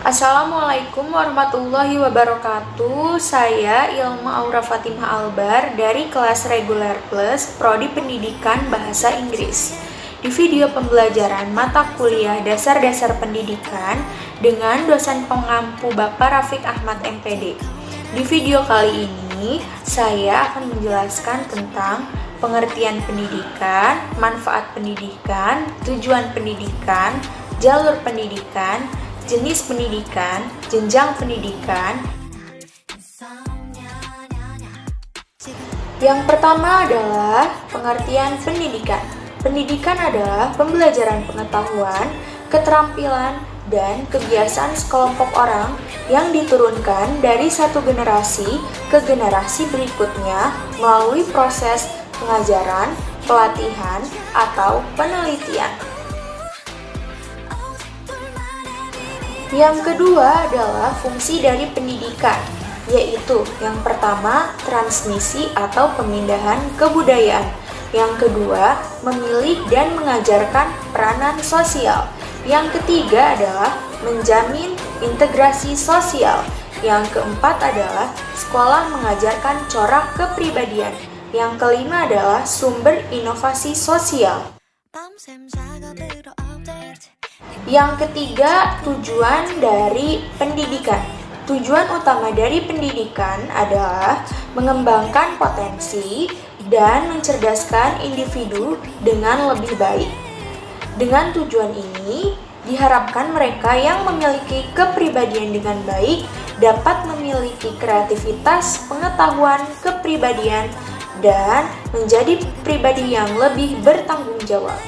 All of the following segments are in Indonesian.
Assalamualaikum warahmatullahi wabarakatuh. Saya Ilma Aura Fatimah Albar dari kelas reguler plus Prodi Pendidikan Bahasa Inggris. Di video pembelajaran mata kuliah dasar-dasar pendidikan dengan dosen pengampu Bapak Rafiq Ahmad MPD. Di video kali ini, saya akan menjelaskan tentang pengertian pendidikan, manfaat pendidikan, tujuan pendidikan, jalur pendidikan, jenis pendidikan, jenjang pendidikan. Yang pertama adalah pengertian pendidikan. Pendidikan adalah pembelajaran pengetahuan, keterampilan, dan kebiasaan sekelompok orang yang diturunkan dari satu generasi ke generasi berikutnya melalui proses pengajaran, pelatihan, atau penelitian. Yang kedua adalah fungsi dari pendidikan, yaitu yang pertama, transmisi atau pemindahan kebudayaan. Yang kedua, memilih dan mengajarkan peranan sosial. Yang ketiga adalah menjamin integrasi sosial. Yang keempat adalah sekolah mengajarkan corak kepribadian. Yang kelima adalah sumber inovasi sosial. Yang ketiga, tujuan dari pendidikan. Tujuan utama dari pendidikan adalah mengembangkan potensi dan mencerdaskan individu dengan lebih baik. Dengan tujuan ini, diharapkan mereka yang memiliki kepribadian dengan baik dapat memiliki kreativitas, pengetahuan, kepribadian, dan menjadi pribadi yang lebih bertanggung jawab.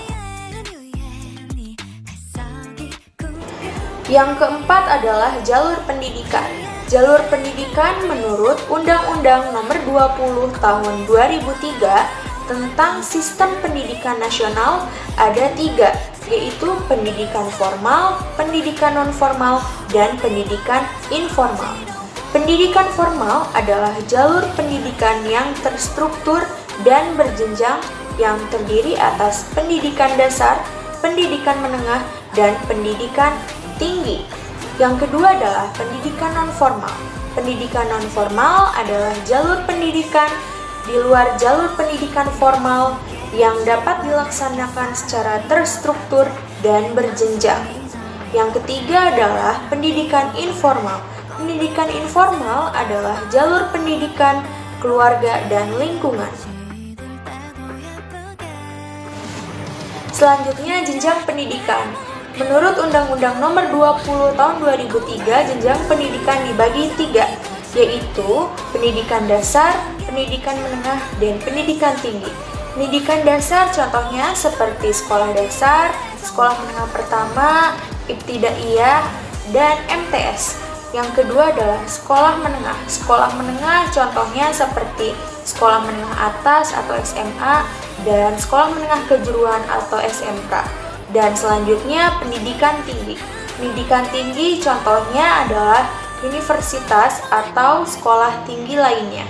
Yang keempat adalah jalur pendidikan. Jalur pendidikan menurut Undang-Undang Nomor 20 Tahun 2003 tentang Sistem Pendidikan Nasional ada 3, yaitu pendidikan formal, pendidikan non-formal, dan pendidikan informal. Pendidikan formal adalah jalur pendidikan yang terstruktur dan berjenjang yang terdiri atas pendidikan dasar, pendidikan menengah, dan pendidikan tinggi. Yang kedua adalah pendidikan non-formal. Pendidikan non-formal adalah jalur pendidikan di luar jalur pendidikan formal yang dapat dilaksanakan secara terstruktur dan berjenjang. Yang ketiga adalah pendidikan informal. Pendidikan informal adalah jalur pendidikan keluarga dan lingkungan. Selanjutnya, jenjang pendidikan. Menurut Undang-Undang Nomor 20 Tahun 2003, jenjang pendidikan dibagi 3, yaitu pendidikan dasar, pendidikan menengah, dan pendidikan tinggi. Pendidikan dasar contohnya seperti sekolah dasar, sekolah menengah pertama, ibtidaiyah, dan MTS. Yang kedua adalah sekolah menengah. Sekolah menengah contohnya seperti sekolah menengah atas atau SMA, dan sekolah menengah kejuruan atau SMK. Dan selanjutnya pendidikan tinggi. Pendidikan tinggi contohnya adalah universitas atau sekolah tinggi lainnya.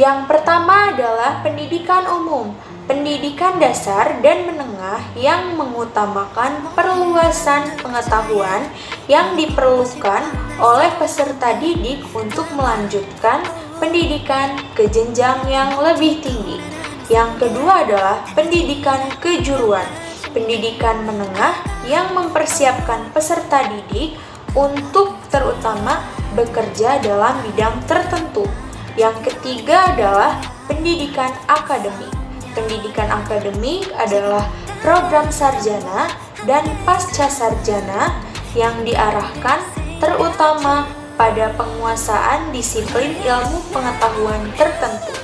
Yang pertama adalah pendidikan umum. Pendidikan dasar dan menengah yang mengutamakan perluasan pengetahuan yang diperlukan oleh peserta didik untuk melanjutkan pendidikan ke jenjang yang lebih tinggi. Yang kedua adalah pendidikan kejuruan. Pendidikan menengah yang mempersiapkan peserta didik untuk terutama bekerja dalam bidang tertentu. Yang ketiga adalah pendidikan akademik. Pendidikan akademik adalah program sarjana dan pasca sarjana yang diarahkan terutama pada penguasaan disiplin ilmu pengetahuan tertentu.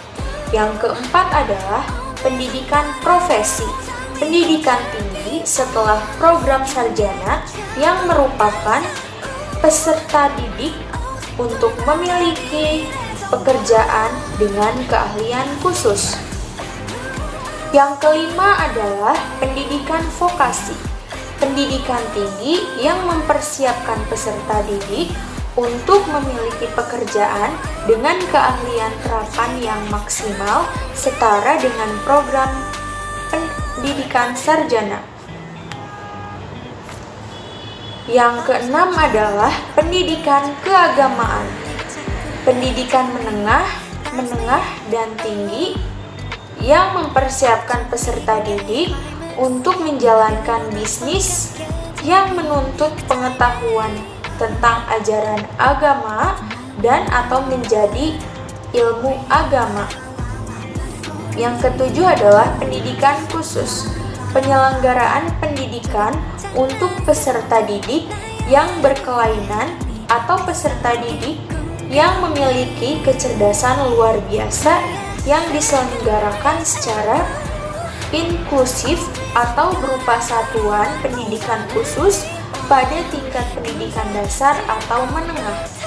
Yang keempat adalah pendidikan profesi. Pendidikan tinggi setelah program sarjana yang merupakan peserta didik untuk memiliki pekerjaan dengan keahlian khusus. Yang kelima adalah pendidikan vokasi. Pendidikan tinggi yang mempersiapkan peserta didik untuk memiliki pekerjaan dengan keahlian terapan yang maksimal setara dengan program pendidikan sarjana. Yang keenam adalah pendidikan keagamaan. Pendidikan menengah, dan tinggi yang mempersiapkan peserta didik untuk menjalankan bisnis yang menuntut pengetahuan tentang ajaran agama dan atau menjadi ilmu agama. Yang ketujuh adalah pendidikan khusus. Penyelenggaraan pendidikan untuk peserta didik yang berkelainan atau peserta didik yang memiliki kecerdasan luar biasa yang diselenggarakan secara inklusif atau berupa satuan pendidikan khusus pada tingkat pendidikan dasar atau menengah.